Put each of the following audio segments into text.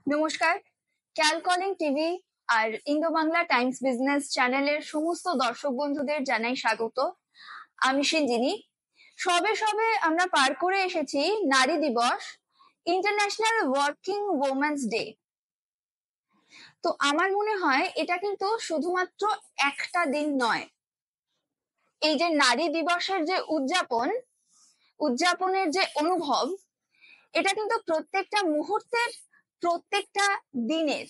নমস্কার, ক্যালকলিং টিভি আর Indo Bangla times business চ্যানেলের সমস্ত দর্শক বন্ধুদের জানাই স্বাগত। আমি সিঞ্জিনি। সবে আমরা পার করে এসেছি নারী দিবস, ইন্টারন্যাশনাল ওয়ার্কিং ওমেন্স ডে। তো আমার মনে হয় এটা কিন্তু শুধুমাত্র একটা দিন নয়। এই যে নারী দিবসের যে উদযাপনের যে অনুভব, এটা কিন্তু প্রত্যেকটা মুহূর্তের, প্রত্যেকটা দিনের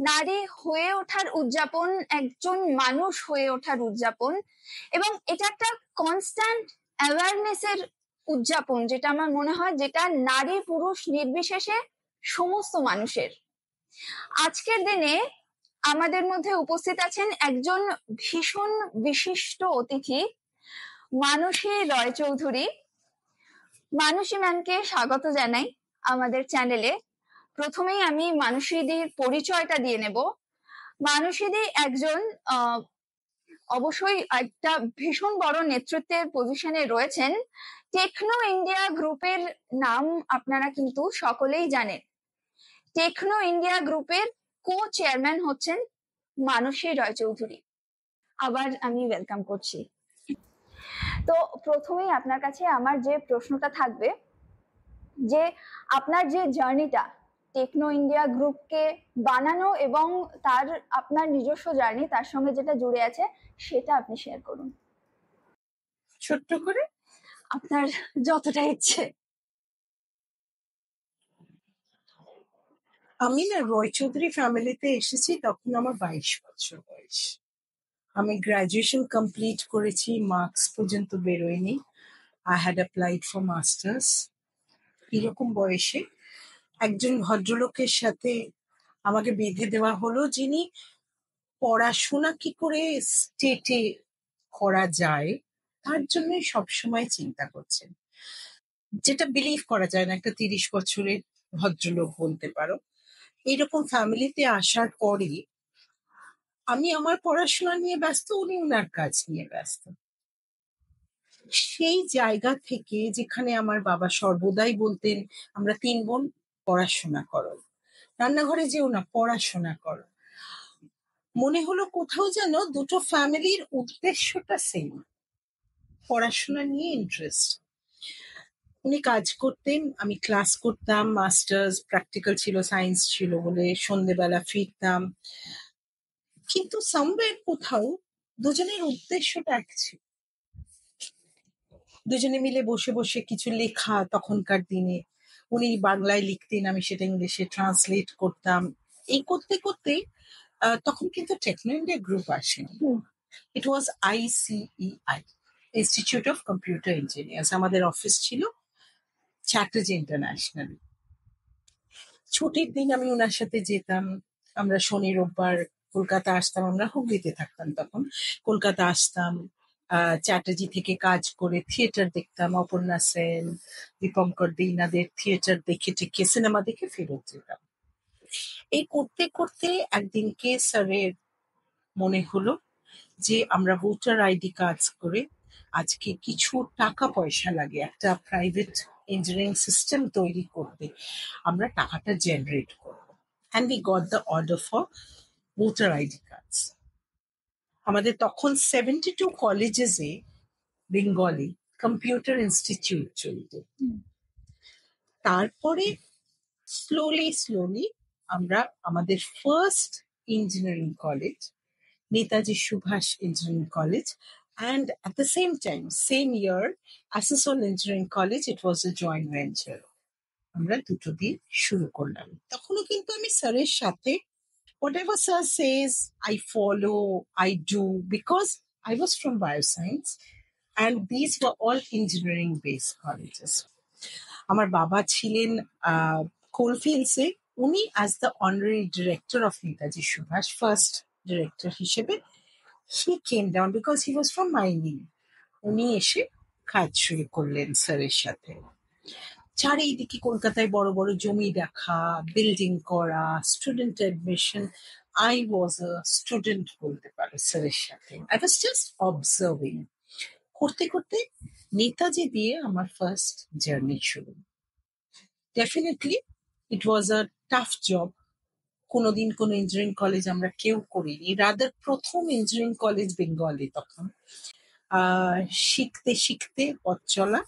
নারী হয়ে ওঠার উদযাপন, একজন মানুষ হয়ে ওঠার উদযাপন, এবং এটা একটা কনস্ট্যান্ট অ্যাওয়ারনেসের উদযাপন, যেটা আমার মনে হয় যেটা নারী পুরুষ নির্বিশেষে সমস্ত মানুষের। আজকের দিনে আমাদের মধ্যে উপস্থিত আছেন একজন ভীষণ বিশিষ্ট অতিথি, মানসী রয়চৌধুরী। মানসী ম্যামকে স্বাগত জানাই আমাদের চ্যানেলে। প্রথমেই আমি মানসীদির পরিচয়টা দিয়ে নেব। মানসীদি একজন অবশ্যই একটা ভীষণ বড় নেতৃত্বের পজিশনে রয়েছেন। টেকনো ইন্ডিয়া গ্রুপের নাম আপনারা কিন্তু সকলেই জানেন। টেকনো ইন্ডিয়া গ্রুপের কো চেয়ারম্যান হচ্ছেন মানসী রয়চৌধুরী। আবার আমি ওয়েলকাম করছি। তো প্রথমেই আপনার কাছে আমার যে প্রশ্নটা থাকবে, যে আপনার যে জার্নিটা টেকনো ইন্ডিয়া গ্রুপকে বানানো এবং তার আপনার নিজস্ব জার্নি, তার সঙ্গে যেটা জুড়ে আছে সেটা আপনি শেয়ার করুন ছোট্ট করে, আপনার যতটা ইচ্ছে। আমি না রয়চৌধুরী ফ্যামিলিতে এসেছি তখন আমার 22 বছর বয়স। আমি গ্রাজুয়েশন কমপ্লিট করেছি, মার্কস পর্যন্ত বেরোয়নি। I had applied for masters. এরকম বয়সে একজন ভদ্রলোকের সাথে আমাকে বেঁধে দেওয়া হলো, যিনি পড়াশোনা কি করে স্টেটে করা যায় তার জন্য সবসময় চিন্তা করছেন, যেটা বিলিভ করা যায় না। একটা 30 বছরের ভদ্রলোক বলতে পারো। এইরকম ফ্যামিলিতে আসার পরে আমি আমার পড়াশোনা নিয়ে ব্যস্ত, উনি ওনার কাজ নিয়ে ব্যস্ত। সেই জায়গা থেকে, যেখানে আমার বাবা সর্বদাই বলতেন আমরা 3 বোন, পড়াশোনা করো, রান্নাঘরে যেও না, পড়াশোনা করো, মনে হলো কোথাও যেন দুটো ফ্যামিলির উদ্দেশ্যটা সেম, পড়াশোনা নিয়ে ইন্টারেস্ট। উনি কাজ করতেন, আমি ক্লাস করতাম, মাস্টার্স প্র্যাকটিক্যাল ছিল, সায়েন্স ছিল বলে সন্ধেবেলা ফিরতাম। কিন্তু সামওয়্যার কোথাও দুজনের উদ্দেশ্যটা এক ছিল। দুজনে মিলে বসে বসে কিছু লেখা, তখনকার দিনে উনি বাংলায় লিখতেন, আমি সেটা ইংলিশে ট্রান্সলেট করতাম। এই করতে করতে তখন কিন্তু টেকনো ইন্ডিয়া গ্রুপ আসেনি। ইট ওয়াজ ICEI, institute of computer engineers. আমাদের অফিস ছিল চ্যাটার্জি ইন্টারন্যাশনাল। ছুটির দিন আমি ওনার সাথে যেতাম। আমরা শনি রোববার কলকাতা আসতাম, আমরা হুগলিতে থাকতাম তখন। কলকাতা আসতাম, চ্যাটার্জি থেকে কাজ করে থিয়েটার দেখতাম, অপর্ণা সেন, দীপঙ্কর দে, ইনাদের থিয়েটার দেখে টেকে সিনেমা দেখে ফেরত যেতাম। এই করতে করতে একদিনকে স্যারের মনে হলো যে আমরা ভোটার আইডি কার্ড করে আজকে কিছু টাকা পয়সা লাগে একটা প্রাইভেট ইঞ্জিনিয়ারিং সিস্টেম তৈরি করতে, আমরা টাকাটা জেনারেট করব। And we got the order for voter ID cards. আমাদের তখন 72 কলেজেসে বেঙ্গলি কম্পিউটার ইনস্টিটিউট চলত। তারপরে স্লোলি আমরা আমাদের first engineering college, Netaji Subhash engineering college, and at the same time, same year, Assasoul Engineering College, it was a joint venture. আমরা দুটো দিয়ে শুরু করলাম। তখনও কিন্তু আমি স্যারের সাথে whatever sir says, I follow, I do, because I was from bioscience and these were all engineering based colleges. আমার বাবা ছিলেন কোলফিল্ডসে, উনি as the honorary director of Netaji Subhash, first director হিসেবে he came down because he was from mining. উনি এসে কাজ শুরু করলেন স্যারের সাথে। চারিদিকে কলকাতায় বড় বড় জমি দেখা, বিল্ডিং করা, student admission. I was a student বলতে পারো স্যারের সাথে। I was just observing. করতে করতে নেতাজি দিয়ে আমার ফার্স্ট জার্নি শুরু। Definitely it was a tough job, কোনোদিন কোনো ইঞ্জিনিয়ারিং কলেজ আমরা কেউ করিনি, রাদার প্রথম ইঞ্জিনিয়ারিং কলেজ বেঙ্গলে তখন। শিখতে শিখতে পথ চলা,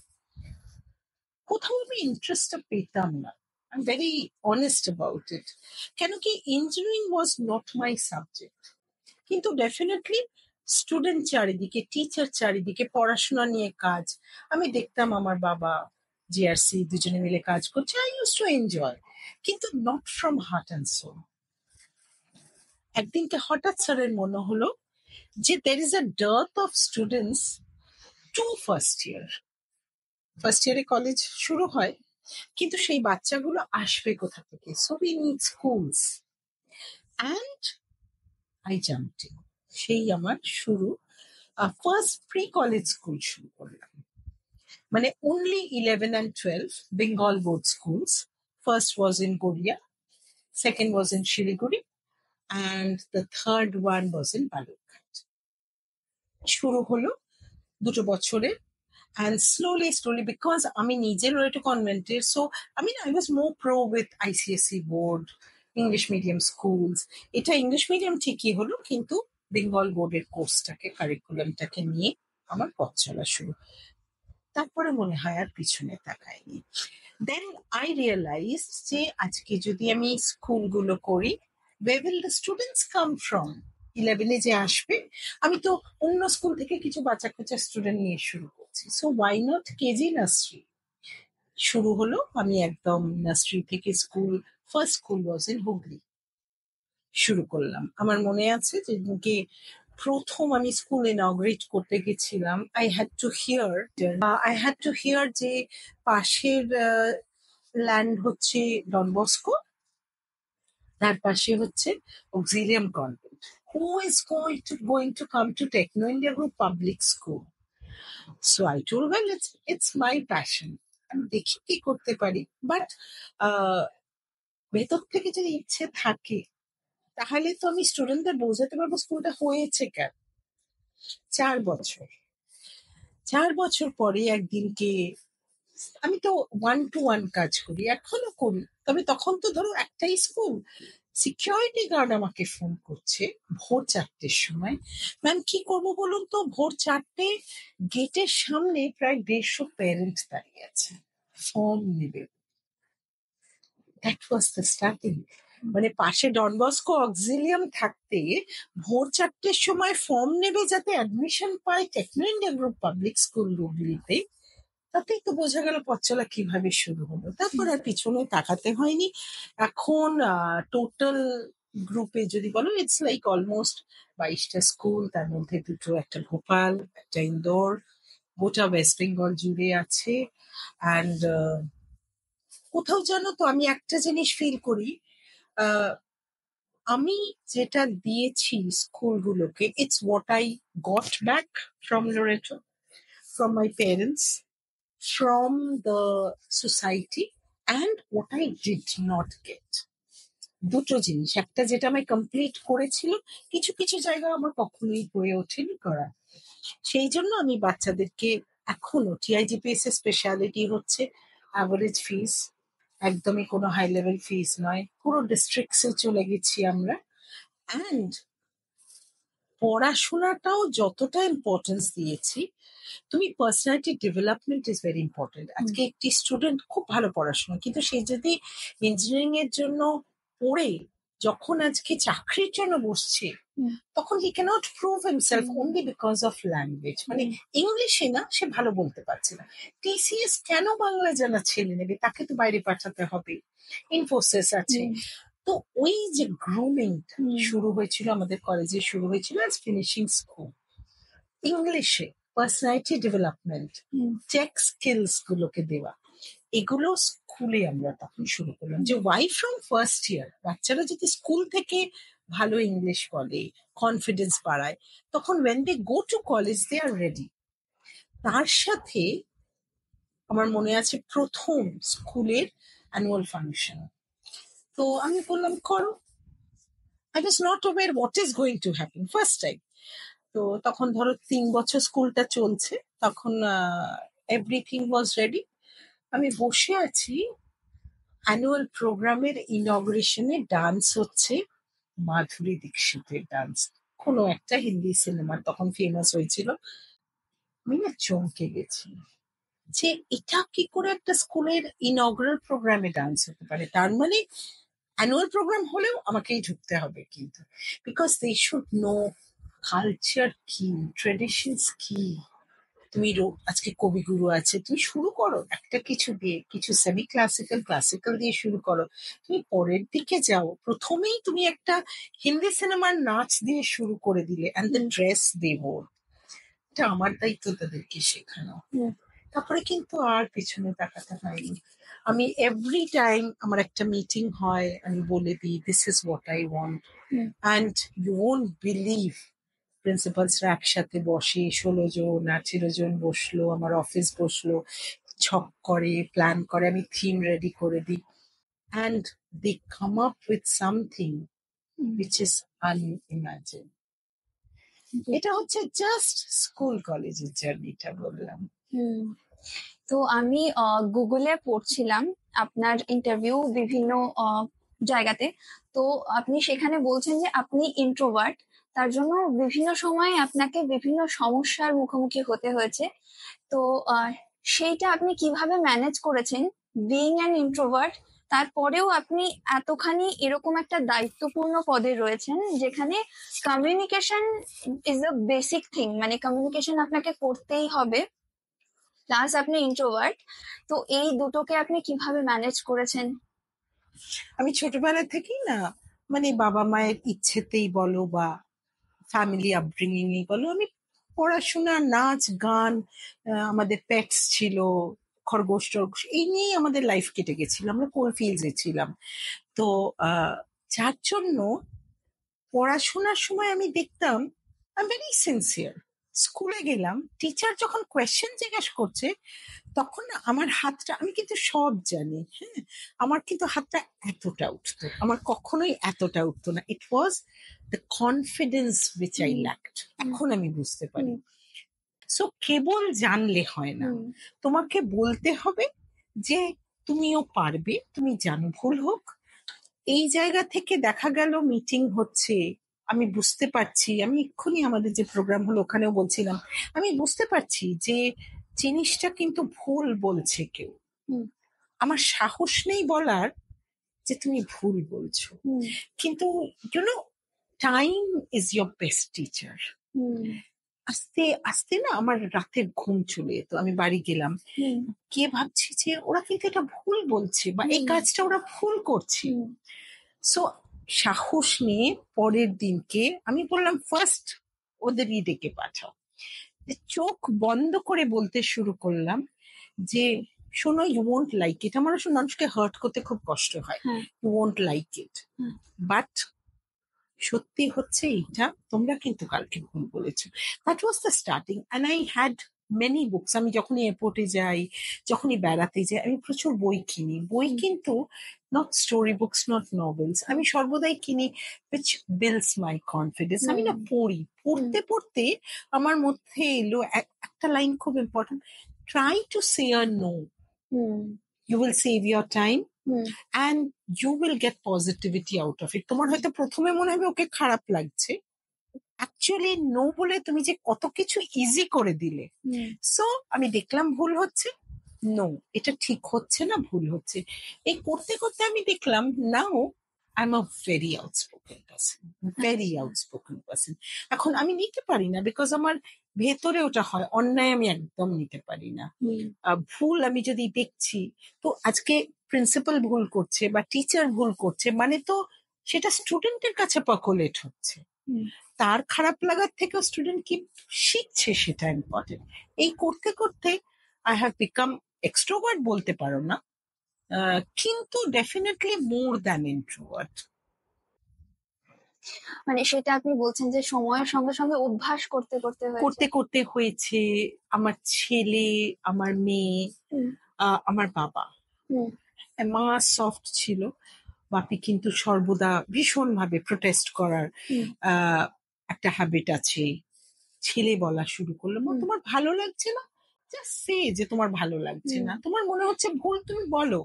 কোথাও আমি ইন্টারেস্টটা পেতাম না। I am very honest about it. কেন কি engineering was not my subject, কিন্তু ডেফিনেটলি স্টুডেন্ট চারিদিকে, টিচার চারিদিকে, পড়াশোনা নিয়ে কাজ, আমি দেখতাম আমার বাবা জিআরসি দুজনে মিলে কাজ করছে, আই ইউজ টু এনজয়, কিন্তু not from heart and soul. একদিনকে হঠাৎ স্যারের মনে হলো যে there is a dearth of students to first ইয়ারে কলেজ শুরু হয়, কিন্তু সেই বাচ্চাগুলো আসবে কোথা থেকে? So we need schools and I jumped in. সেই আমার শুরু, ফার্স্ট প্রি কলেজ স্কুল শুরু করলাম। মানে only 11 and 12 Bengal board schools. First was in Korea, second was in Shiliguri, and the third one was in Balurghat. শুরু হলো 2 বছরে, and slowly because আমি নিজেরও একটা কনভেন্টের, so I mean I was more pro with ICSE board, English medium schools. এটা English medium ঠিকই হলো, কিন্তু বেঙ্গল বোর্ডের কোর্সটাকে, কারিকুলামটাকে নিয়ে আমার পথ চলা শুরু। তারপরে মনে হয় আর পিছনে তাকাইনি। দেন আই রিয়েলাইজ যে আজকে যদি আমি স্কুলগুলো করি, where will the students come from? 11-এ যে আসবে, আমি তো অন্য স্কুল থেকে কিছু বাচ্চা কাচ্চা স্টুডেন্ট নিয়ে শুরু করছি, so why not KG nursery শুরু হলো। আমি একদম নার্সারি থেকে school, first school was in Hooghly, শুরু করলাম। আমার মনে আছে যেদিনকে প্রথম আমি স্কুল ইনগ্রেট করতে গেছিলাম, আই হ্যাড টু হিয়ার যে পাশের ল্যান্ড হচ্ছে ডন বস্কো, তার পাশে হচ্ছে Auxilium convent. Who is going to come to Techno India Group Public School? So I told, well, it's my passion. আমি দেখি কি করতে পারি, বাট ভেতর থেকে যদি ইচ্ছে থাকে তাহলে তো আমি স্টুডেন্টদের বোঝাতে পারবো স্কুলটা হয়েছে কেন। 4 বছর পরে একদিনকে, আমি তো 1-to-1 কাজ করি, এখনো করি, তবে তখন তো ধরো একটাই স্কুল, সিকিউরিটি গার্ড আমাকে ফোন করছে ভোর 4টের সময়, ম্যাম কি করবো বলুন তো? ভোর 4টে, গেটের সামনে প্রায় 150 প্যারেন্ট দাঁড়িয়ে আছে, ফর্ম নেবে। That was the starting. মানে পাশে ডনবস্কো অক্সিলিয়াম থাকতে ভোর 4টের সময় ফর্ম নেবে যাতে অ্যাডমিশন পায় Techno India group public school হুগলিতে, তাতেই তো বোঝা গেল পথ চলা কিভাবে শুরু হলো। তারপর আর পিছনে তাকাতে হয়নি। এখন টোটাল গ্রুপে যদি বলো, ইটস লাইক অলমোস্ট 22টা স্কুল, তার মধ্যে 2টো, একটা ভোপাল, একটা ইন্দোর, গোটা ওয়েস্ট বেঙ্গল জুড়ে আছে। অ্যান্ড কোথাও জানো তো আমি একটা জিনিস ফিল করি, আমি যেটা দিয়েছি স্কুলগুলোকে, it's what I got back from Loreto, from my parents, from the society, and what I did not get. দুটো জিনিস, একটা যেটা আমি কমপ্লিট করেছিল, কিছু কিছু জায়গা আমার কখনোই হয়ে ওঠেনি করা। সেই জন্য আমি বাচ্চাদেরকে এখনো, TIGPS এর স্পেশালিটি হচ্ছে অ্যাভারেজ ফিস, একদমই কোনো হাই লেভেল ফিস নয়, পুরো ডিস্ট্রিক্টসে চলে গেছি আমরা। অ্যান্ড পড়াশোনাটাও যতটা ইম্পর্টেন্স দিয়েছি, তুমি personality development is very important. আজকে একটি স্টুডেন্ট খুব ভালো পড়াশোনা, কিন্তু সে যদি ইঞ্জিনিয়ারিং এর জন্য পড়ে যখন আজকে চাকরির জন্য বসছে, তখন he can't prove himself only because of language. মানে ইংলিশে না, সে ভালো বলতে পারছে না। TCS কেন বাংলা জানা ছেলে নেবে? তাকে তো বাইরে পাঠাতে হবে, ইনফোসিস আছে। তো ওই যে গ্রুমিং শুরু হয়েছিল আমাদের কলেজে, শুরু হয়েছিল অ্যাজ ফিনিশিং স্কুল, ইংলিশে পার্সোনালিটি ডেভেলপমেন্ট, টেক স্কিলস গুলোকে দেওয়া, এগুলো স্কুলে আমরা তখন শুরু করলাম। যে ওয়াই ফ্রম ফার্স্ট ইয়ার বাচ্চারা যদি স্কুল থেকে ভালো ইংলিশ বলে, কনফিডেন্স বাড়ায়, তখন when they go to college they are ready. তার সাথে আমার মনে আছে প্রথম স্কুলের অ্যানুয়াল ফাংশন, তো আমি বললাম করো। I was not aware what is going to happen first time. তো তখন ধরো 3 বছর স্কুলটা চলছে, তখন এভরিথিং ওয়াজ রেডি। আমি বসে আছি, অ্যানুয়াল প্রোগ্রামের ইনগ্রেশনে ডান্স হচ্ছে মাধুরী দীক্ষিতের ডান্স, কোনো একটা হিন্দি সিনেমা তখন ফেমাস হয়েছিল। আমি না চমকে গেছি যে এটা কি করে একটা স্কুলের ইনগ্রাল প্রোগ্রামে ডান্স হতে পারে। তার মানে অ্যানুয়াল প্রোগ্রাম হলেও আমাকেই ঢুকতে হবে কিন্তু, because they should know culture কি, ট্রেডিশনস কি। তুমি আজকে কবিগুরু আছে, তুমি শুরু করো একটা কিছু দিয়ে, কিছু সেমি ক্লাসিক্যাল ক্লাসিক্যাল দিয়ে শুরু করো। তুমি পরের দিকে যাও, প্রথমেই তুমি একটা হিন্দি সিনেমার নাচ দিয়ে শুরু করে দিলে, অ্যান্ড দ্য ড্রেস দেব, এটা আমার দায়িত্ব তাদেরকে শেখানো। তারপরে কিন্তু আর পিছনে তাকাতে হয়নি। আমি এভরি টাইম আমার একটা মিটিং হয়, আমি বলে দিই this is what I want, and you won't believe প্রিন্সিপালসরা একসাথে বসে, 16 জন 18 জন বসলো, আমার অফিস বসলো, ছক করে প্ল্যান করে, আমি থিম রেডি করে দিই, and they come up with something which is unimagined. এটা হচ্ছে জাস্ট স্কুল কলেজের জার্নিটা বললাম। তো আমি গুগলে পড়ছিলাম আপনার ইন্টারভিউ বিভিন্ন জায়গাতে, তো আপনি সেখানে বলছেন যে আপনি ইন্ট্রোভার্ট, তার জন্য বিভিন্ন সময় আপনাকে বিভিন্ন সমস্যার মুখোমুখি হতে হয়েছে। তো সেইটা আপনি কিভাবে ম্যানেজ করেছেন বিইং অ্যান ইন্ট্রোভার্ট, তারপরেও আপনি এতখানি এরকম একটা দায়িত্বপূর্ণ পদে রয়েছেন যেখানে communication is a basic thing, মানে কমিউনিকেশন আপনাকে করতেই হবে, প্লাস আপনি ইন্ট্রোভার্ট। তো এই দুটোকে আপনি কিভাবে ম্যানেজ করেছেন? আমি ছোটবেলা থেকেই না, মানে বাবা মায়ের ইচ্ছেতেই বলো বা ফ্যামিলি আপব্রিঙ্গিং এই বলো, আমি পড়াশোনা, নাচ, গান, আমাদের পেটস ছিল, খরগোশ টরগোশ, এই নিয়েই আমাদের লাইফ কেটে গেছিল। আমরা কোলফিল্ডসে ছিলাম। তো যার জন্য পড়াশোনার সময় আমি দেখতাম আই এম ভেরি সিনসিয়ার। স্কুলে গেলাম, টিচার যখন কোয়েশ্চেন জিজ্ঞাসা করছে, তখন না আমার হাতটা, আমি কিন্তু সব জানি, হ্যাঁ, আমার কিন্তু হাতটা এতটা উঠতো, আমার কখনোই এতটা উঠতো না। It was the confidence which I lacked. এখন আমি বুঝতে পারি। সো কেবল জানলে হয় না, তোমাকে বলতে হবে যে তুমিও পারবে, তুমি জানো, ভুল হোক। এই জায়গা থেকে দেখা গেল মিটিং হচ্ছে, আমি বুঝতে পারছি, আমি এক্ষুনি আমাদের যে প্রোগ্রাম হলো ওখানেও বলছিলাম, আমি বুঝতে পারছি যে জিনিসটা কিন্তু ভুল বলছে কেউ, আমার সাহস নেই বলার যে তুমি ভুল বলছো, কিন্তু you know time is your best teacher. আস্তে আস্তে না আমার রাতের ঘুম চলে যেত। আমি বাড়ি গেলাম, কে ভাবছি যে ওরা কিন্তু এটা ভুল বলছে বা এই কাজটা ওরা ভুল করছে। সো সাহস নিয়ে পরের দিনকে আমি বললাম, ফার্স্ট ওদেরই ডেকে পাঠাও। চোখ বন্ধ করে বলতে শুরু করলাম যে শোনো, ইউ ওয়ন্ট লাইক ইট। আমার আসলে মানুষকে হার্ট করতে খুব কষ্ট হয়, you won't like it, but সত্যি হচ্ছে এইটা, তোমরা কিন্তু কালকে ভুল বলেছো। That was the starting, and I had many books. আমি যখনই এয়ারপোর্টে যাই, যখনই বেড়াতে যাই, আমি প্রচুর বই কিনি। বই কিন্তু not story books, not novels, আমি সর্বদাই কিনি which builds my confidence. আমি না পড়ি, পড়তে পড়তে আমার মধ্যে এলো একটা লাইন খুব important, try to say a no, you will save your time and you will get positivity out of it. তোমার হয়তো প্রথমে মনে হবে ওকে খারাপ লাগছে, অ্যাকচুয়ালি নো বলে তুমি যে কত কিছু ইজি করে দিলে। সো আমি দেখলাম ভুল হচ্ছে, নো এটা ঠিক হচ্ছে না, ভুল হচ্ছে। এই করতে করতে আমি দেখলাম now I am a very outspoken person, very outspoken person. এখন আমি নিতে পারি না, বিকজ আমার ভেতরে ওটা হয়, অন্যায় আমি একদম নিতে পারি না। ভুল আমি যদি দেখছি, তো আজকে প্রিন্সিপাল ভুল করছে বা টিচার ভুল করছে, মানে তো সেটা স্টুডেন্টের কাছে পাকলেট হচ্ছে, তার খারাপ লাগার থেকেও স্টুডেন্ট কি শিখছে সেটা ইম্পর্টেন্ট। এই করতে করতে আই হ্যাভ বিকাম এক্সট্রোভার্ট বলতে পারো না, কিন্তু ডেফিনেটলি মোর দ্যান ইন্ট্রোভার্ট। মানে সেটা আপনি বলছেন যে সময়ের সঙ্গে সঙ্গে অভ্যাস করতে করতে করতে করতে হয়েছে। আমার ছেলে, আমার মেয়ে, আমার বাবা, মা সফট ছিল, বাপি কিন্তু সর্বদা ভীষণ ভাবে প্রোটেস্ট করার একটা হ্যাবিট আছে। ছেলে বলা শুরু করলো, মা তোমার ভালো লাগছে না, জাস্ট সে যে তোমার ভালো লাগছে না, তোমার মনে হচ্ছে ভুল, তুমি বলো।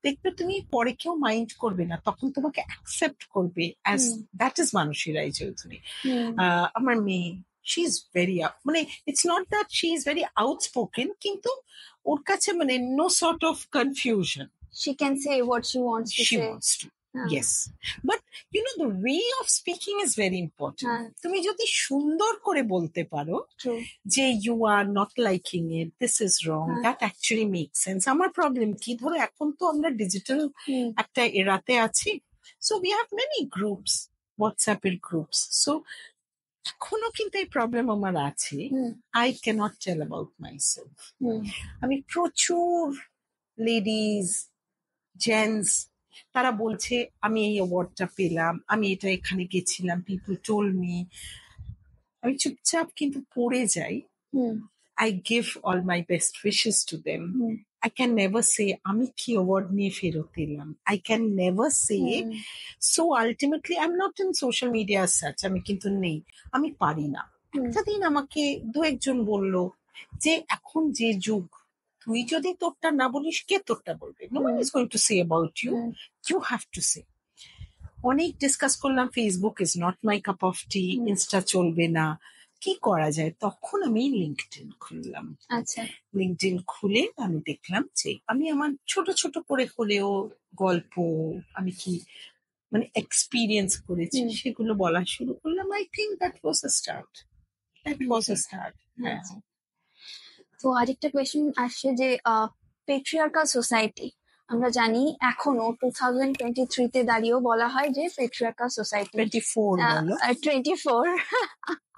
দেখবে তুমি পরে কেউ মাইন্ড করবে না, তখন তোমাকে অ্যাকসেপ্ট করবে অ্যাজ দ্যাট ইজ মানুষেরাই চৌধুরী। আমার মেয়ে, শি ইজ ভেরি, মানে it's not that she is very outspoken, কিন্তু ওর কাছে মানে no sort of confusion, she can say what she wants to she say. wants to. Yes, but you know the way of speaking is very important. তুমি যদি সুন্দর করে বলতে পারো যে you are not liking it, this is wrong, that actually makes sense. আমার problem কি, ধরো এখন তো আমরা ডিজিটাল একটা এরাতে আছি, so we have many groups, WhatsApp এর groups, so এখনো কিন্তু এই প্রবলেম আমার আছে, I cannot tell about myself. আমি প্রচুর লেডিজ, জেন্টস, তারা বলছে আমি এই অ্যাওয়ার্ডটা পেলাম, আমি এটা এখানে গেছিলাম, পিপল টোল্ড মি, আমি চুপচাপ কিন্তু পড়ে যাই। I give all my best wishes to them. I can never say আমি কি অ্যাওয়ার্ড নিয়ে ফেরত এলাম, I can never say. So ultimately I'm not in social media as such, আমি কিন্তু নেই, আমি পারি না। একটা দিন আমাকে দু একজন বলল যে এখন যে যুগ, তুই যদি তোরটা না বলিস কে তোরটা বলবে, no one is going to say about you, you have to say. অনেক ডিসকাস করলাম, Facebook is not my cup of T, Insta চলবে না, কি করা যায়, তখন আমি লিঙ্কডইন খুললাম। আচ্ছা, লিঙ্কডইন খুলে আমি দেখলাম যে আমি আমার ছোট ছোট করে হলেও গল্প, আমি কি মানে এক্সপিরিয়েন্স করেছি সেগুলো বলা শুরু করলাম। I think that was a start, that was a start. হ্যাঁ। তো আরেকটা কোয়েশ্চেন আসছে যে পেট্রিয়ার্কাল সোসাইটি, আমরা জানি এখনো 2023 তে দাঁড়িয়েও বলা হয় যে পেট্রিয়ার্কাল সোসাইটি, 24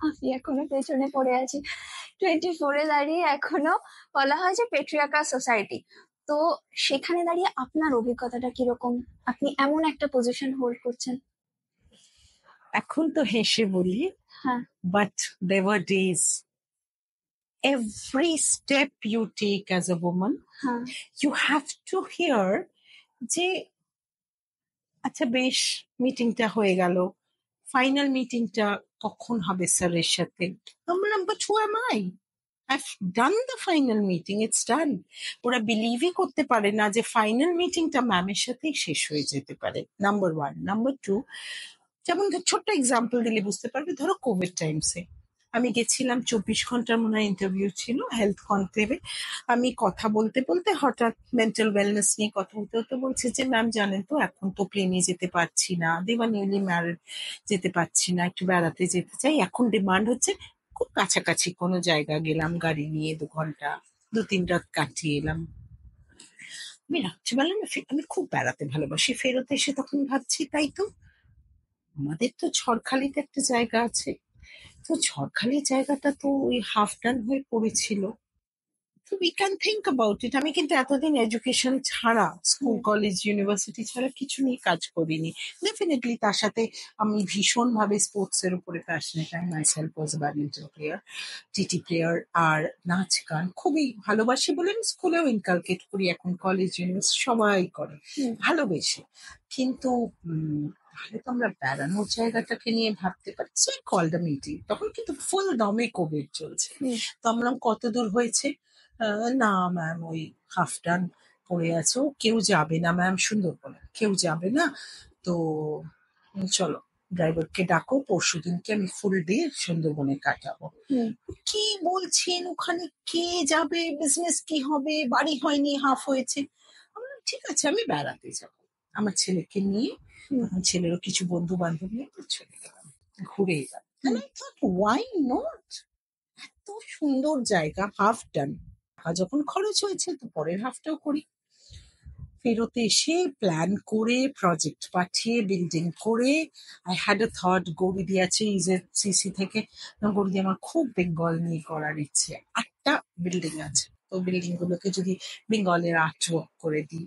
আমি এখনো পেছনে পড়ে আছি, 24 এ দাঁড়িয়ে এখনো বলা হয় যে পেট্রিয়ার্কাল সোসাইটি। তো সেখানে দাঁড়িয়ে আপনার অভিজ্ঞতাটা কিরকম, আপনি এমন একটা পজিশন হোল্ড করছেন? এখন তো হেসে বলি, but there were days, every step you take as a woman, you have to hear যে আচ্ছা বেশ মিটিংটা হয়ে গেল, ফাইনাল মিটিংটা কখন হবে স্যারের সাথে, বললাম but who am I, I've done the final meeting, it's done. ওরা বিলিভই করতে পারে না যে ফাইনাল মিটিংটা ম্যামের সাথেই শেষ হয়ে যেতে পারে, নাম্বার ওয়ান। নাম্বার টু, যেমন ছোট্ট এক্সাম্পল দিলে বুঝতে পারবে, ধরো কোভিড টাইমসে আমি গেছিলাম, 24 ঘন্টার মনে হয় ইন্টারভিউ ছিল হেলথ কনক্লেভে। আমি কথা বলতে বলতে হঠাৎ মেন্টাল ওয়েলনেস নিয়ে কথা বলতে হতে বলছে যে ম্যাম জানেন তো এখন তো প্লেনে যেতে পারছি না, দেওয়া নিউলি ম্যারিড, যেতে পারছি না, একটু বেড়াতে যেতে চাই, এখন ডিমান্ড হচ্ছে খুব কাছাকাছি কোনো জায়গা গেলাম গাড়ি নিয়ে 2 ঘন্টা, 2-3 রাত কাটিয়ে এলাম। আমি রাত্রিবেলা না আমি খুব বেড়াতে ভালোবাসি, ফেরত এসে তখন ভাবছি তাই তো আমাদের তো ঝড়খালিতে একটা জায়গা আছে, তো ঝড়খালি জায়গাটা তো ওই হাফ ডান হয়ে পড়েছিল, তো we can think about it. আমি কিন্তু এতদিন এডুকেশন ছাড়া, স্কুল কলেজ ইউনিভার্সিটি ছাড়া কিছু নিয়ে কাজ করিনি। ডেফিনেটলি তার সাথে আমি ভীষণভাবে স্পোর্টস এর উপরে passionate, I myself was a badminton player, TT player, আর নাচ গান খুবই ভালোবাসি বলে আমি স্কুলেও ইনকালকেট করি, এখন কলেজ ইউনিভার্সিটি সবাই করে ভালোবেসে। কিন্তু তাহলে তো আমরা বেড়ানোর জায়গাটাকে নিয়ে ভাবতে পারি। So I called a meeting, তখন কিন্তু ফুল দমে কোভিড চলছে। তো আমরা কত দূর হয়েছে, না ম্যাম ওই হাফ ডান পড়ে আছে, ও কেউ যাবে না ম্যাম, সুন্দরবনে কেউ যাবে না, তো চলো ড্রাইভারকে ডাকো, পরশু দিনকে আমি ফুল ডে সুন্দরবনে কাটাবো। কি বলছেন, ওখানে কে যাবে, বিজনেস কি হবে, বাড়ি হয়নি, হাফ হয়েছে। আমরা ঠিক আছে আমি বেড়াতে যাবো আমার ছেলেকে নিয়ে, ছেলেরও কিছু বন্ধু বান্ধব নিয়ে চলে গেলাম, ঘুরে এলাম। ওয়াই নট, এত সুন্দর জায়গা, হাফ ডান, যখন খরচ হয়েছে তো পরের হাফটাও করি। ফেরত এসে প্ল্যান করে, প্রজেক্ট পাঠিয়ে, বিল্ডিং করে, আই হ্যাড এ থট, গৌরীদি আছে সিসি থেকে, গৌরীদি আমার খুব বেঙ্গল নিয়ে করার ইচ্ছে, 8টা বিল্ডিং আছে, তো বিল্ডিং গুলোকে যদি বেঙ্গলের আর্ট ওয়ার্ক করে দিই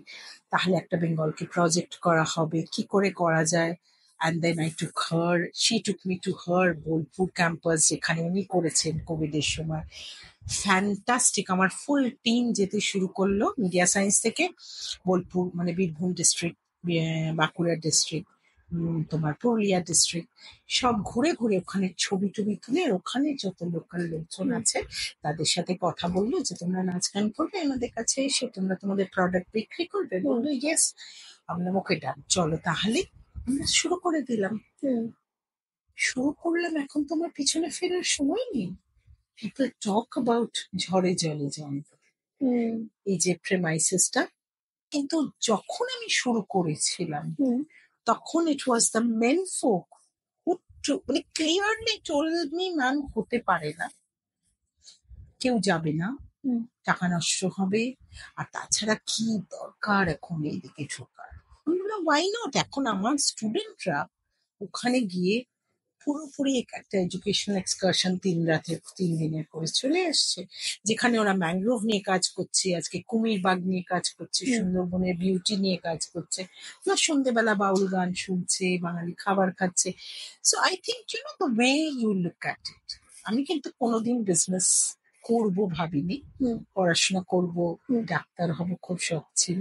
তাহলে একটা বেঙ্গলকে প্রজেক্ট করা হবে, কি করে করা যায়। And then I took her, she took me to her Bolpur campus, যেখানে উনি করেছেন কোভিডের সময়। ফ্যান্টাস্টিক, আমার ফুল টিম যেতে শুরু করলো মিডিয়া সায়েন্স থেকে, বোলপুর মানে বীরভূম ডিস্ট্রিক্ট, বাঁকুড়া ডিস্ট্রিক্ট, তোমার পুরুলিয়া ডিস্ট্রিক্ট, সব ঘুরে ঘুরে ওখানে ছবি টবি তুলে আর ওখানে যত লোকাল লোকজন আছে তাদের সাথে কথা বললো যে তোমরা নাচ গান করবে আমাদের কাছে এসে, তোমরা তোমাদের প্রোডাক্ট বিক্রি করবে। বললো ইয়েস। আমরা ওকে ডান, চলো তাহলে। আমরা শুরু করে দিলাম। শুরু করলাম, এখন তোমার পিছনে ফেরার সময় নেই। পিপল টক অ্যাবাউট ঝড়ে জলে জল, এই যে প্রেমাইসিসটা। কিন্তু যখন আমি শুরু করেছিলাম তখন ইট ওয়াজ দ্য মেন ফোক মানে ক্লিয়ারলি টোল্ড মি ম্যাম হতে পারে না, কেউ যাবে না, টাকা নষ্ট হবে, আর তাছাড়া কি দরকার এখন এইদিকে ঢোকার। ওয়াই নট, এখন আমার স্টুডেন্টরা ওখানে গিয়ে পুরোপুরি একটা এডুকেশনাল এক্সকারশন 3 দিনের করে চলে এসছে, যেখানে ওরা ম্যানগ্রোভ নিয়ে কাজ করছে, আজকে কুমির বাগ নিয়ে কাজ করছে, সুন্দরবনের বিউটি নিয়ে কাজ করছে, ওরা সন্ধ্যেবেলা বাউল গান শুনছে, বাঙালি খাবার খাচ্ছে। So I think you know the way you look at it. আমি কিন্তু কোনোদিন বিজনেস করবো ভাবিনি, পড়াশোনা করব, ডাক্তার হব খুব শখ ছিল,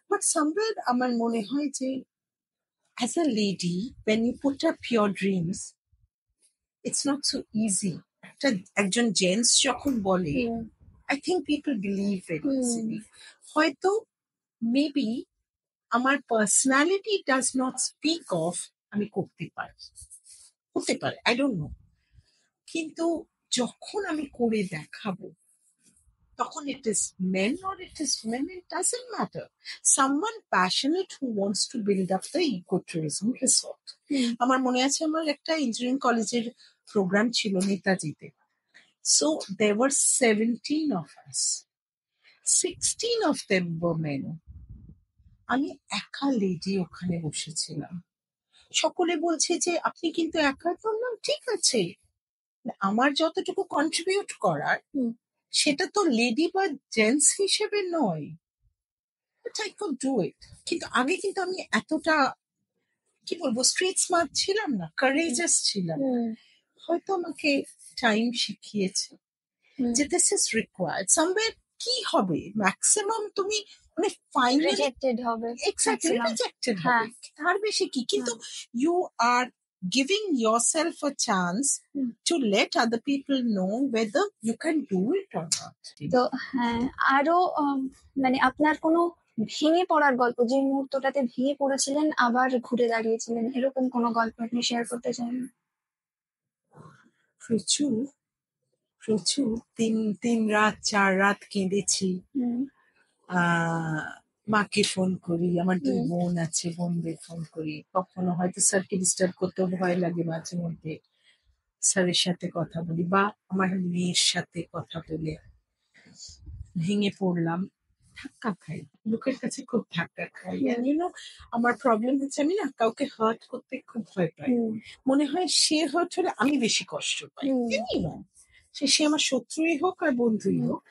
বাট সামওয়্যার আমার মনে হয় যে as a lady, when you put up your dreams, it's not so easy. একজন জেন্টস যখন বলে, I think people believe it easily. হয়তো মেবি আমার personality does not speak of আমি করতে পারি, হতে পারে, আই ডোন্ট নো। কিন্তু যখন আমি করে দেখাবো তখন it is men or it is women, it doesn't matter. Someone passionate who wants to build up the ecotourism resort. আমার মনে আছে আমার একটা ইঞ্জিনিয়ারিং কলেজের প্রোগ্রাম ছিল নেতাজিতে। So there were 17 of us. 16 of them were men. আমি একা lady ওখানে বসেছিলাম। সকলে বলছে যে আপনি কিন্তু একা। বললাম ঠিক আছে, আমার যতটুকু কন্ট্রিবিউট করার সেটা তো লেডি বা জেন্টস হিসেবে নয়, I could do it. কিন্তু আগে কিন্তু আমি এতটা কি বলবো স্ট্রিট স্মার্ট ছিলাম না, কারেজাস ছিলাম। হয়তো আমাকে টাইম শিখিয়েছে যে দিস ইজ রিকোয়ার্ড। সামওয়্যার কি হবে ম্যাক্সিমাম তুমি মানে ফাইনালি রিজেক্টেড হবে, এক্স্যাক্টলি রিজেক্টেড হবে, তার বেশি কি। কিন্তু you are giving yourself a chance to let other people know whether you can do it or not. তো হ্যাঁ, আরো মানে আপনার কোনো ভেঙে পড়ার গল্প, যে মুহূর্তটাতে ভেঙে পড়েছিলেন আবার ঘুরে দাঁড়িয়েছিলেন, এরকম কোনো গল্প আপনি শেয়ার করতে চান? প্রচুর প্রচুর, 3 রাত 4 রাত কেঁদেছি। মাকে ফোন করি, আমার 2 বোন আছে, বোনদের ফোন করি। কখনো হয়তো স্যারকে ডিস্টার্ব করতেও ভয় লাগে, মাঝে মধ্যে স্যারের সাথে কথা বলি বা আমার মেয়ের সাথে কথা বলে ভেঙে পড়লাম। ধাক্কা খাই, লোকের কাছে খুব ধাক্কা খাই। আমার প্রবলেম হচ্ছে আমি না কাউকে হার্ট করতে খুব ভয় পাই। মনে হয় সে হার্ট হলে আমি বেশি কষ্ট পাই, সে আমার শত্রুই হোক আর বন্ধুই হোক।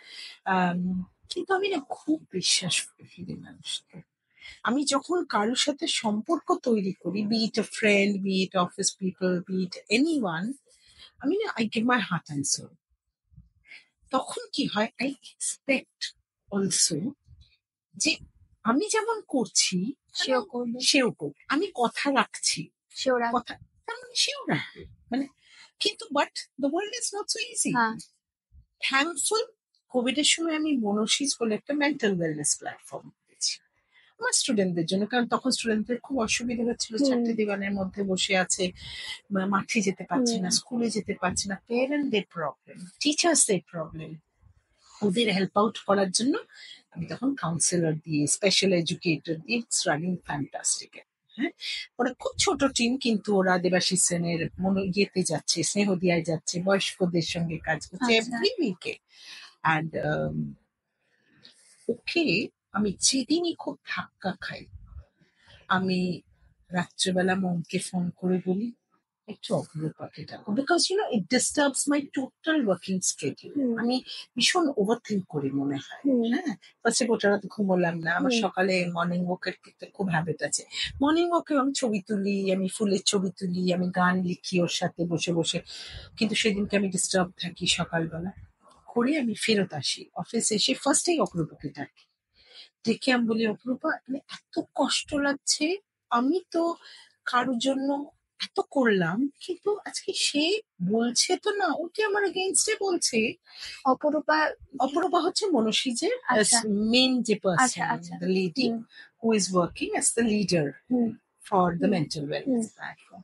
কিন্তু আমি না খুব বিশ্বাস করে ফেলি মানুষকে। আমি যখন কারোর সাথে সম্পর্ক তৈরি করি, be it a friend, be it office people, be it anyone, আমি না I give my heart and soul. তখন কি হয়, আই এক্সপেক্ট অলসো যে আমি যেমন করছি সেও করবে, আমি কথা রাখছি কথা, তার মানে সেও রাখবে। মানে কিন্তু but the world is not so easy. Thankful Covid এর সময় আমি মনোশিস বলে একটা মেন্টাল ওয়েলনেস প্ল্যাটফর্ম করেছি আমার স্টুডেন্টদের জন্য, কারণ তখন স্টুডেন্টদের খুব অসুবিধা হচ্ছিল, 4টে দেওয়ালের মধ্যে বসে আছে, মাঠে যেতে পারছে না, স্কুলে যেতে পারছে না, প্যারেন্টদের প্রবলেম, টিচার্সদের প্রবলেম, ওদের হেল্প আউট করার জন্য আমি তখন কাউন্সিলর দিয়ে, স্পেশাল এডুকেটর দিয়ে, ইটস রানিং ফ্যান্টাস্টিক। হ্যাঁ, ওরা খুব ছোট টিম, কিন্তু ওরা দেবাশিস সেনের ইয়েতে যাচ্ছে, স্নেহদিয়ায় যাচ্ছে, বয়স্কদের সঙ্গে কাজ করছে এভরি উইকে। অ্যান্ড ওকে আমি যেদিনই খুব ধাক্কা খাই, আমি রাত্রেবেলা মনকে ফোন করে বলি একটু অপরূপাকে ডাকো, because you know it disturbs my total working schedule. আমি ভীষণ ওভারথিঙ্ক করি মনে হয়। হ্যাঁ, ফার্স্টে গোটা রাত ঘুমোলাম না, আমার সকালে মর্নিং ওয়াকের খুব হ্যাবিট আছে। মর্নিং ওয়াকে আমি ছবি তুলি, আমি ফুলের ছবি তুলি, আমি গান লিখি ওর সাথে বসে বসে। কিন্তু সেদিনকে আমি ডিস্টার্ব থাকি, সকালবেলা করে আমি ফেরত আসি, অফিসে এসে ফার্স্টেই অপরূপাকে ডাকি, ডেকে আমি বলি অপরূপা এত কষ্ট লাগছে, আমি তো কারোর জন্য এত করলাম, কিন্তু আজকে সে বলছে তো না, ওকে আমার এগেইনস্টে বলছে। অপরূপা হচ্ছে মনসীজের মেন যে person, the lady who is working as the leader for the mental wellness platform.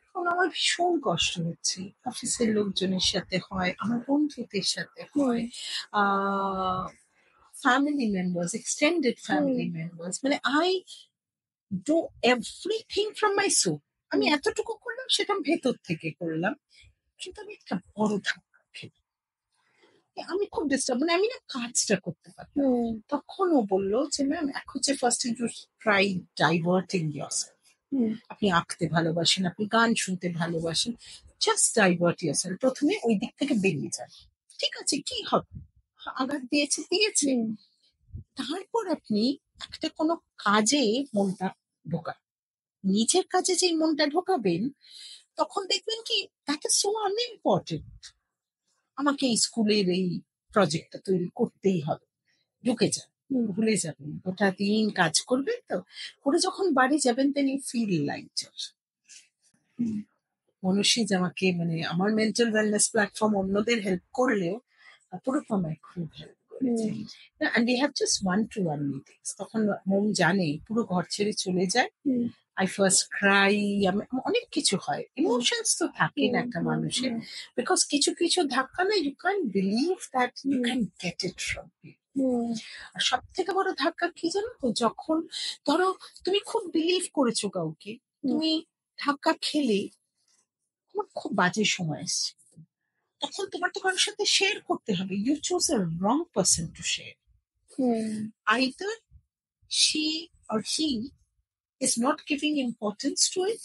এখন আমার ভীষণ কষ্ট হচ্ছে, অফিসের লোকজনের সাথে হয়, আমার বন্ধুদের সাথে হয়, family members, extended family members, মানে I do everything from my soul. আমি এতটুকু করলাম, সেটা আমি ভেতর থেকে করলাম, কিন্তু আমি একটা বড় ধাক্কা খেলাম। আমি খুব ডিস্টার্ব, মানে আমি না কাজটা করতে পারতাম। তখন ও বললো যে ম্যাম, এখন যে first you try diverting yourself. আপনি আঁকতে ভালোবাসেন, আপনি গান শুনতে ভালোবাসেন, জাস্ট ডাইভার্ট ইয়োরসেলফ। প্রথমে ওই দিক থেকে বেরিয়ে যান, ঠিক আছে, কি হবে, আঘাত দিয়েছে। তারপর আপনি একটা কোনো কাজে মনটা ঢোকান, নিজের কাজে যে মনটা ঢোকাবেন, তখন দেখবেন কি দ্যাট ইজ সো আনইম্পর্টেন্ট। আমাকে এই স্কুলের এই প্রজেক্টটা তৈরি করতেই হবে, ঢুকে যান, ভুলে যাবেন, গোটা দিন কাজ করবেন, তো করে যখন বাড়ি যাবেন দেন ইউ ফিল লাইক মনসীজ আমাকে, মানে আমার মেন্টাল ওয়েলনেস প্ল্যাটফর্ম অন্যদের হেল্প করলেও অপরূপ আমায় খুব হেল্প করেছে। and we have just 1-to-1 meetings, তখন মন জানে, পুরো ঘর ছেড়ে চলে যায়। I first cry, অনেক কিছু হয়, ইমোশনস তো থাকে না একটা মানুষের, বিকজ কিছু কিছু ধাক্কা না, you can't believe that you can get it from people. আর সব থেকে বড় ধাক্কা কি জানো তো, যখন ধরো তুমি খুব বিলিভ করেছো কাউকে, তুমি ধাক্কা খেলে, তোমার খুব বাজে সময় এসছে, তখন তোমার তো কারোর সাথে শেয়ার করতে হবে, you choose a wrong person to share. Either she or he is not giving importance to it,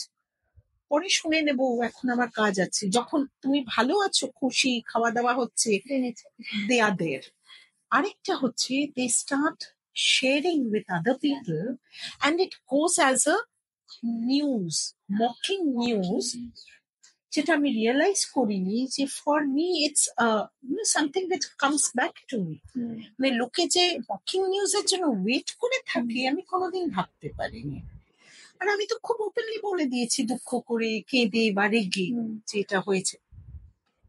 পরে শুনে নেবো, এখন আমার কাজ আছে। যখন তুমি ভালো আছো, খুশি, খাওয়া দাওয়া হচ্ছে, they are there. আরেকটা হচ্ছে they start sharing with other people and it goes as a news, mocking news, যেটা আমি রিয়েলাইজ করিনি যে for me it's something that comes back to me. মানে লোকে যে মকিং নিউজের জন্য ওয়েট করে থাকে, আমি কোনোদিন ভাবতে পারিনি। আর আমি তো খুব ওপেনলি বলে দিয়েছি, দুঃখ করে, কেঁদে বা রেগে, যে এটা হয়েছে।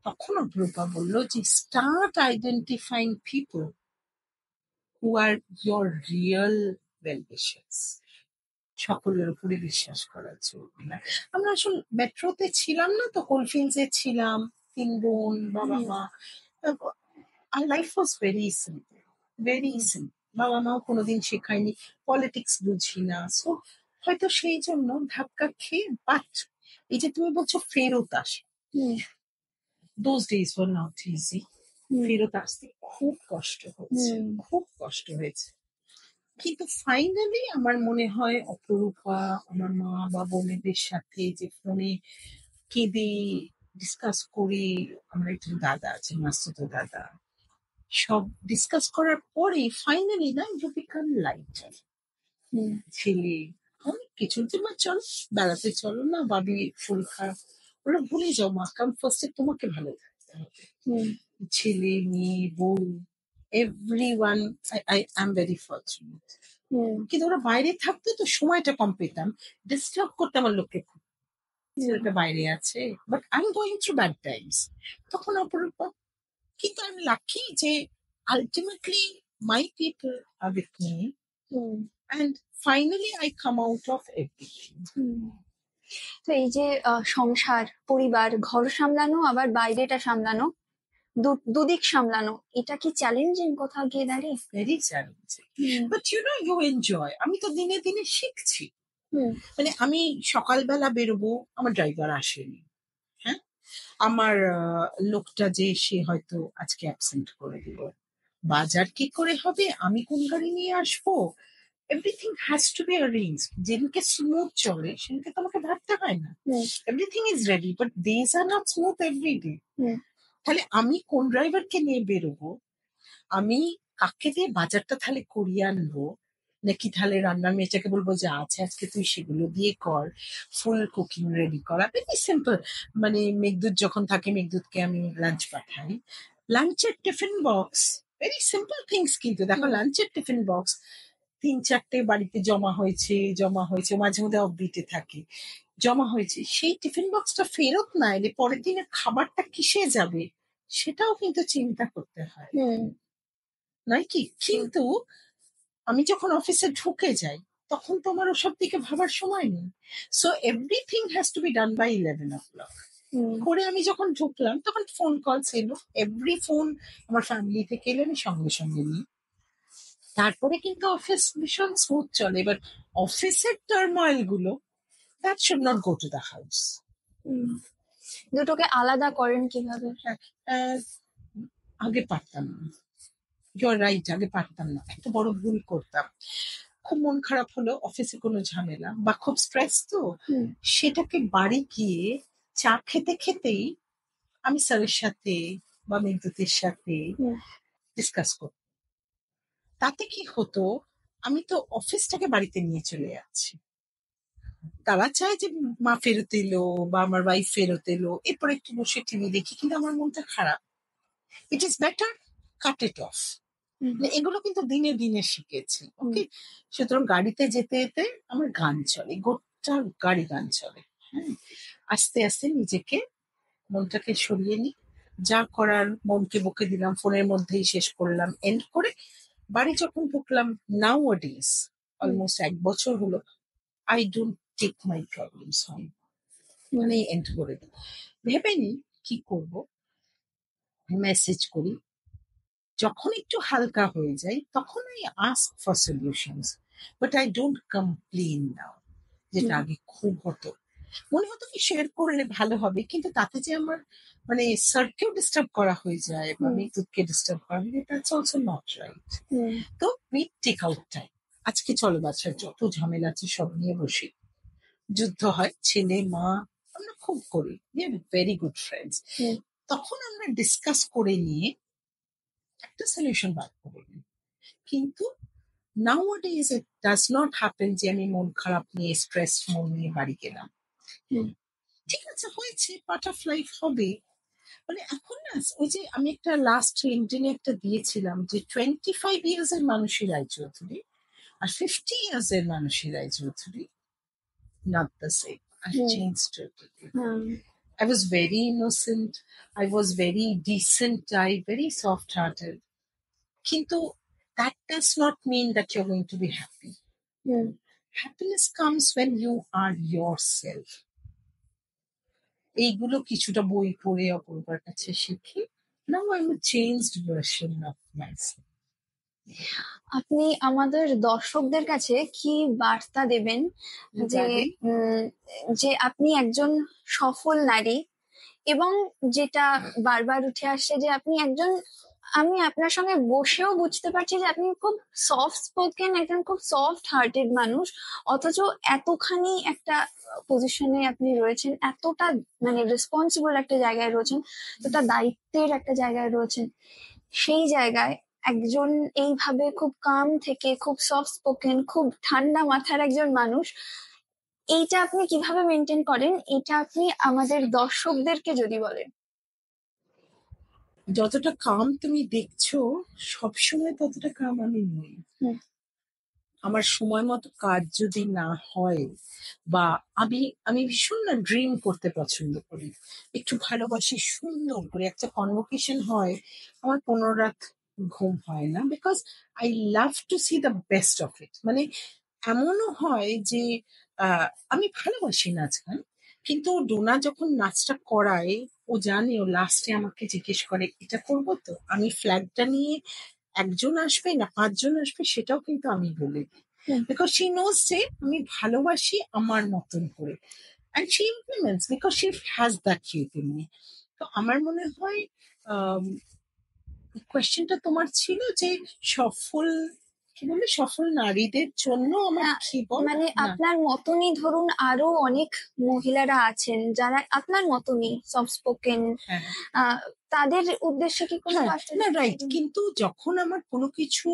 তখন অপরূপা বললো যে start identifying people who are your real well wishers. সকলের উপরে বিশ্বাস করা চলবে না। আমরা আসলে মেট্রোতে ছিলাম না তো, কোলফিল্ডসে ছিলাম, 3 বোন, বাবা মা, আর life was very simple, very simple. বাবা মাও কোনোদিন শেখায়নি, পলিটিক্স বুঝি না, সো হয়তো সেই জন্য ধাক্কা খেয়ে। বাট এই যে তুমি বলছো ফেরত আসে, those days were not easy. ফেরত আসতে খুব কষ্ট হয়েছে, খুব কষ্ট হয়েছে, কিন্তু ফাইনালি আমার মনে হয় অপরূপা, আমার মা বা বোনেদের সাথে যে ফোনে কেঁদে ডিসকাস করি, আমরা একজন দাদা আছে, মাস্তুতো দাদা, সব ডিসকাস করার পরে ফাইনালি না, ইউ বিকাম লাইটার। ছেলে অনেক কিছু, যে মা চল বেড়াতে, চলো না, ভাবি ফুল খারাপ, ওরা ভুলে যাও মা, কারণ ফার্স্টে তোমাকে ভালো থাকতে হবে। ছেলে, মেয়ে, বউ, everyone, I am very fortunate. কিন্তু ওরা বাইরে থাকতো তো সময়টা কম পেতাম, ডিস্টার্ব করতে আমার লোককে খুব, ছেলেটা বাইরে আছে, but I am going through bad times. তখন অপরূপা, কিন্তু আই এম লাকি যে ultimately my people are with me, and finally I come out of everything. তো এই যে সংসার, পরিবার, ঘর সামলানো, আবার বাইরেটা সামলানো, দুদিক সামলানো, এটা কি চ্যালেঞ্জিং কোথাও গিয়ে দাঁড়িয়ে? Very challenging, but you know you enjoy. আমি তো দিনে দিনে শিখছি। মানে আমি সকালবেলা বেরোবো, আমার ড্রাইভার আসেনি, হ্যাঁ, আমার লোকটা যে সে হয়তো আজকে অ্যাবসেন্ট করে দিল, বাজার কি করে হবে, আমি কোন গাড়ি নিয়ে আসবো, everything has to be arrange. যেদিনকে স্মুথ চলে সেদিনকে তো আমাকে ভাবতে হয় না, everything is ready, but days are not smooth everyday. তাহলে আমি কোন ড্রাইভারকে নিয়ে বেরোবো, আমি কাকে দিয়ে বাজারটা তাহলে করিয়ে আনবো, নাকি তাহলে রান্নার মেয়েটাকে বলবো যে আছে আজকে তুই সেগুলো দিয়ে কর, ফুল কুকিং রেডি করা, ভেরি সিম্পল। মানে মেঘদূত যখন থাকে, মেঘদূতকে আমি লাঞ্চ পাঠাই, লাঞ্চের tiffin box, very simple things. কিন্তু দেখো লাঞ্চের টিফিন বক্স 3-4টে বাড়িতে জমা হয়েছে, মাঝে মধ্যে অফবিটে থাকে, জমা হয়েছে, সেই টিফিন বক্সটা ফেরত না এলে পরের দিনের খাবারটা কিসে যাবে সেটাও কিন্তু চিন্তা করতে হয়, নয় কি? কিন্তু আমি যখন অফিসে ঢুকে যাই তখন তো আমার ওসব দিকে ভাবার সময় নেই। So everything has to be done by 11 o'clock করে আমি যখন ঢুকলাম তখন ফোন কলস এলো, এভরি ফোন আমার ফ্যামিলি থেকে এলে আমি সঙ্গে সঙ্গে নিই। তারপরে কিন্তু অফিস ভীষণ স্মুথ চলে। এবার অফিসের টার্ময়েল গুলো that should not go to the house. দুটোকে আলাদা করেন কিভাবে? আগে পারতাম না, ইউর রাইট, আগে পারতাম না, একটা বড় ভুল করতাম। খুব মন খারাপ হলো, অফিসে কোনো ঝামেলা বা খুব স্ট্রেস, তো সেটাকে বাড়ি গিয়ে চা খেতে খেতেই আমি স্যারের সাথে বা মেঘদূতের সাথে ডিসকাস করতাম। তাতে কি হতো, আমি তো অফিসটাকে বাড়িতে নিয়ে চলে যাচ্ছি। তারা চায় যে মা ফেরত এলো বা আমার ওয়াইফ ফেরত এলো, এরপর একটু বসে টিভি দেখি, কিন্তু আমার মনটা খারাপ। It is better cut it off. এগুলো কিন্তু দিনে দিনে শিখেছি। ওকে, সুতরাং গাড়িতে যেতে যেতে আমার গান চলে, গোটা গাড়ি গান চলে। হ্যাঁ, আস্তে আস্তে নিজেকে, মনটাকে সরিয়ে নিই, যা করার মনকে বকে দিলাম, ফোনের মধ্যেই শেষ করলাম, এন্ড করে বাড়ি যখন ঢুকলাম, নাও ডেজ অলমোস্ট 1 বছর হলো, I don't take my problems home, মানে এন্ড করে দিই। ভেবে নি কি করব, মেসেজ করি, যখন একটু হালকা হয়ে যায় তখন I ask for solutions, but I don't complain now, যেটা আগে খুব হতো। মনে হতো কি শেয়ার করলে ভালো হবে, কিন্তু তাতে যে আমার মানে স্যারকেও ডিস্টার্ব করা হয়ে যায় বা বিদ্যুৎকে ডিস্টার্ব করা হয়, দ্যাটস অলসো নট রাইট। তো উই টেক আউট টাইম। আজকে চলো বাচ্চার যত ঝামেলা আছে সব নিয়ে বসি, যুদ্ধ হয়, ছেলে মা আমরা খুব করি, we are very good friends. তখন আমরা ডিসকাস করে নিয়ে একটা সলিউশন বার করে নিই। কিন্তু nowadays it does not happen যে আমি মন খারাপ নিয়ে, স্ট্রেস মন নিয়ে বাড়ি গেলাম, ঠিক আছে হয়েছে, পার্ট অফ লাইফ হবে। মানে এখন না, ওই যে আমি একটা লাস্ট লিঙ্কডিনে একটা দিয়েছিলাম যে 25 years এর মানুষই রায়চৌধুরী আর 50 years এর মানুষই Roychowdhury, not the same. I've changed totally. I was very innocent, I was very decent type, very soft hearted, কিন্তু that does not mean that you're going to be happy. Happiness comes when you are yourself. এইগুলো কিছুটা বই পড়ে অপূর্বার কাছে শিখি। Now I'm a changed version of myself. আপনি আমাদের দর্শকদের কাছে কি বার্তা দেবেন যে আপনি একজন সফল নারী, এবং যেটা বারবার উঠে আসছে যে আপনি একজন, আমি আপনার সঙ্গে বসেও বুঝতে পারছি যে আপনি খুব সফট স্পোকেন, একজন খুব সফট হার্টেড মানুষ, অথচ এতখানি একটা পজিশনে আপনি রয়েছেন, এতটা মানে রেসপন্সিবল একটা জায়গায় রয়েছেন, এতটা দায়িত্বের একটা জায়গায় রয়েছেন। সেই জায়গায় একজন এইভাবে খুব কাম থেকে, খুব সফট স্পোকেন, খুব ঠান্ডা মাথার একজন মানুষ, এইটা আপনি কিভাবে মেনটেন করেন, এটা আপনি আমাদের দর্শকদেরকে যদি বলেন। যতটা কাম তুমি দেখছো সবসময় ততটা কাম আমি নই। আমার সময় মতো কাজ যদি না হয়, বা আমি ভীষণ না ড্রিম করতে পছন্দ করি, একটু ভালোবাসি, সুন্দর করে একটা কনভোকেশন হয়, আমার 15 রাত ঘুম হয় না, because I love to C the best of it. মানে এমনও হয় যে আমি ভালোবাসি নাচ গান, কিন্তু ডোনা যখন নাচটা করায়, ও জানে ও লাস্টে আমাকে জিজ্ঞেস করে এটা করবো তো, আমি ফ্ল্যাগটা নিয়ে 1জন আসবে না 5জন আসবে সেটাও কিন্তু আমি বলি, বিকজ শি নোজ যে আমি ভালোবাসি আমার মতন করে, and she implements because she has that faith in me. তো আমার মনে হয় কোয়েশ্চেনটা তোমার ছিল যে সফল, কি বলে, সফল নারীদের জন্য আমার কি বল, মানে আপনার মতনই ধরুন আরো অনেক মহিলারা আছেন যারা আপনার মতনই সফট স্পোকেন, তাদের উদ্দেশ্যে কি কোনো না রাইট, কিন্তু যখন আমার কোনো কিছু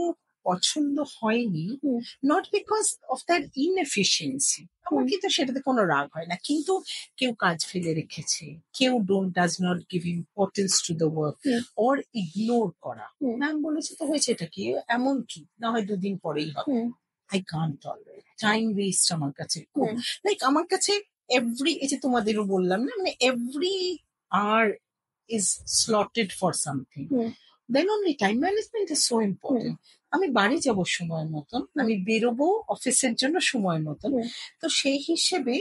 পছন্দ হয়নি, not because of that inefficiency, আমার কিন্তু সেটাতে কোনো রাগ হয় না, কিন্তু কেউ কাজ ফেলে রেখেছে, কেউ does not give importance to the work, or ignore করা, ম্যাম বলেছে তো হয়েছে, এটা কি এমন কি না হয় 2 দিন পরেই হবে, I can't tolerate time waste. আমার কাছে লাইক আমার কাছে এই যে তোমাদেরও বললাম না, মানে every hour is slotted for something. Then only time management is so important. আমি বাড়ি যাব সময় মতন, আমি বেরোবো অফিসের জন্য সময় মতন। তো সেই হিসেবে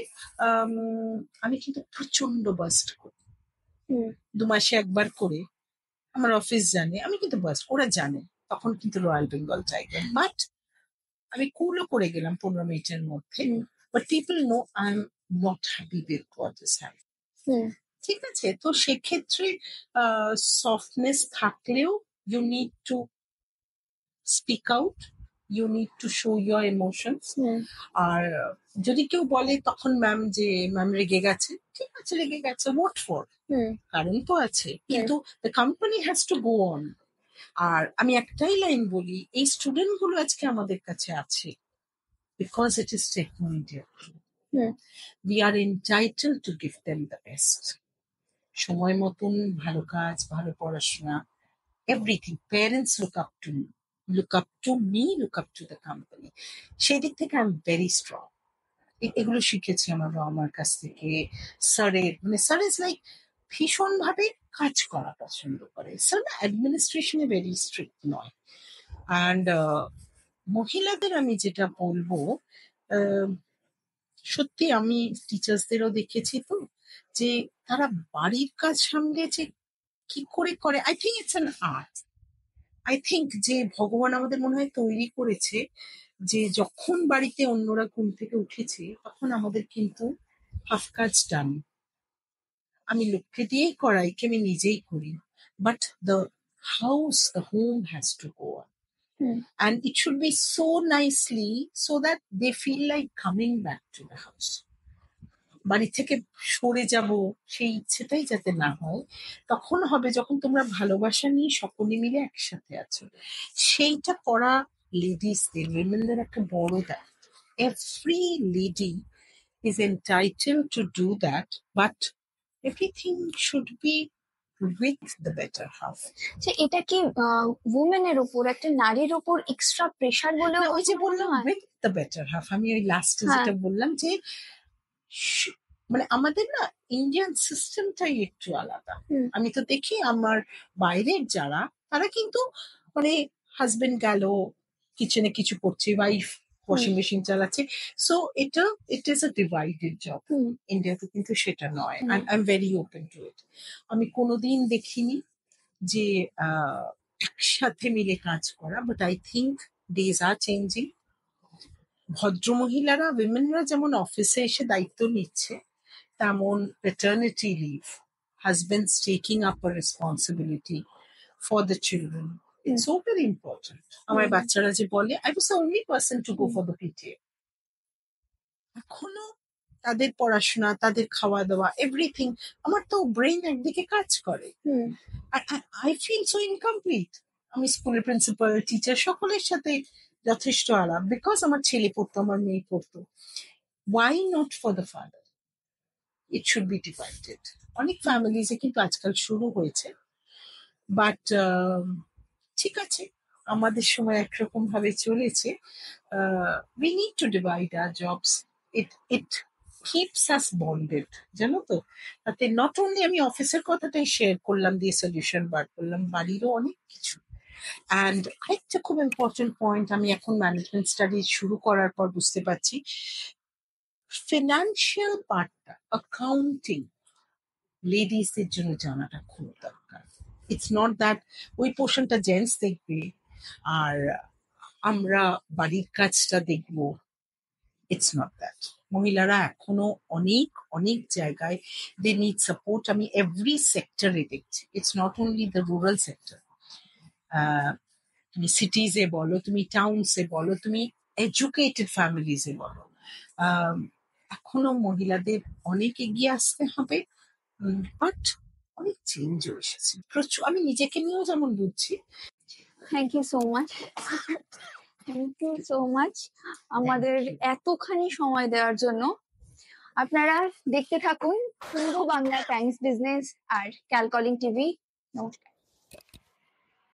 আমি কিন্তু প্রচন্ড বাস্ট করি, 2 মাসে একবার করে আমার অফিস জানে আমি কিন্তু বাস্ট, ওরা জানে তখন কিন্তু রয়্যাল বেঙ্গল টাইগার। বাট আমি কুলও করে গেলাম 15 মিনিটের মধ্যে, but people know I am not happy with what is happening. ঠিক আছে, তো সেক্ষেত্রে সফটনেস থাকলেও you need to speak out, you need to show your emotions. আর যদি কেউ বলে তখন ম্যাম রেগে গেছে, ঠিক আছে রেগে গেছে, হোয়াট ফর, কারণ তো আছে, কিন্তু the company has to go on. আর আমি একটাই লাইন বলি, এই স্টুডেন্ট গুলো আজকে আমাদের কাছে আছে because it is Techno India. We are entitled to give them the best. সময় মতন ভালো কাজ, ভালো পড়াশোনা, everything. Parents look up to me, look up to me, look up to the company. সেই দিক থেকে আই এম ভেরি স্ট্রং। এগুলো শিখেছি আমার বাবা মার কাছ থেকে। স্যারের, মানে স্যার ইজ লাইক ভীষণ ভাবে কাজ করা পছন্দ করে। স্যার না অ্যাডমিনিস্ট্রেশনে ভেরি স্ট্রিক্ট নয়। অ্যান্ড মহিলাদের আমি যেটা বলবো, সত্যি আমি টিচার্সদেরও দেখেছি তো, যে তারা বাড়ির কাজ সামলে যে কি করে করে, I think it's an art. I think যে ভগবান আমাদের মনে হয় তৈরি করেছে যে যখন বাড়িতে অন্যরা ঘুম থেকে উঠেছে তখন আমাদের কিন্তু হাফ কাজ ডান। আমি লোককে দিয়েই করাই কি আমি নিজেই করি, but the house, the home has to go on, and it should be so nicely so that they feel like coming back to the house. বাড়ি থেকে সরে যাব সেই ইচ্ছেটাই যাতে না হয়, তখন হবে যখন তোমরা ভালোবাসা নিয়ে সকলে মিলে একসাথে আছো। সেইটা করা লেডিসদের, উইমেনদের একটা বড় দায়িত্ব। Every lady is entitled to do that, but everything should be with the better half. যে এটা কি উমেনের উপর, একটা নারীর উপর এক্সট্রা প্রেশার বলে? ওই যে বললাম উইথ দ্য বেটার হাফ, আমি ওই লাস্টে যেটা বললাম যে মানে আমাদের না ইন্ডিয়ান সিস্টেমটাই একটু আলাদা। আমি তো দেখি আমার বাইরের যারা, তারা কিন্তু মানে হাজবেন্ড গেল কিচেনে কিছু করছে, ওয়াইফ ওয়াশিং মেশিন চালাচ্ছে, so it is a divided job. ইন্ডিয়াতে কিন্তু সেটা নয়। I am very open to it. আমি কোনোদিন দেখিনি যে একসাথে মিলে কাজ করা, but I think days are changing. ভদ্র মহিলারা, উইমেনরা যেমন অফিসে এসে দায়িত্ব নিচ্ছে, তেমন paternity leave, husbands taking up a responsibility for the children. It's so very important. আমার বাচ্চারা যে বলে, I was the only person to go for the PTA. এখনো তাদের পড়াশোনা, তাদের খাওয়া দাওয়া, এভরিথিং, আমার তো ব্রেন একদিকে কাজ করে। I feel so incomplete. আমি স্কুলের প্রিন্সিপাল, টিচার সকলের সাথে যথেষ্ট আলাপ, বিকজ আমার ছেলে পড়তো, আমার মেয়ে পড়তো। Why not for the father? It should be divided. অনেক ফ্যামিলিজে কিন্তু আজকাল শুরু হয়েছে, বাট ঠিক আছে, আমাদের সময় একরকম ভাবে চলেছে। We need to divide our jobs. It keeps us bonded, জানো তো। তাতে নট অনলি আমি অফিসের কথাটাই শেয়ার করলাম, দিয়ে সলিউশন বার করলাম, বাড়িরও অনেক কিছু। অ্যান্ড আরেকটা খুব ইম্পর্টেন্ট পয়েন্ট আমি এখন ম্যানেজমেন্ট স্টাডি শুরু করার পর বুঝতে পারছি, ফিনান্সিয়াল পার্টটা, অ্যাকাউন্টিং লেডিসদের জন্য জানাটা খুব দরকার। ইটস নট দ্যাট ওই পোর্শনটা জেন্টস দেখবে আর আমরা বাড়ির কাজটা দেখবো, ইটস নট দ্যাট। মহিলারা এখনো অনেক অনেক জায়গায় দে নিড সাপোর্ট। আমি এভরি সেক্টরে দেখছি, it's not only the rural sector. তুমি সিটিজে বলো, তুমি টাউনসে বলো, তুমি এডুকেটেড ফ্যামিলিজে বলো, এখনো মহিলাদের অনেক এগিয়ে আসতে হবে। বাট অনেক চেঞ্জও এসেছে প্রচুর, আমি নিজেকে নিয়েও যেমন বুঝছি। Thank you so much, thank you so much আমাদের এতখানি সময় দেওয়ার জন্য। আপনারা দেখতে থাকুন পূর্ব বাংলা টাইমস বিজনেস আর ক্যালকলিং টিভি। নমস্কার।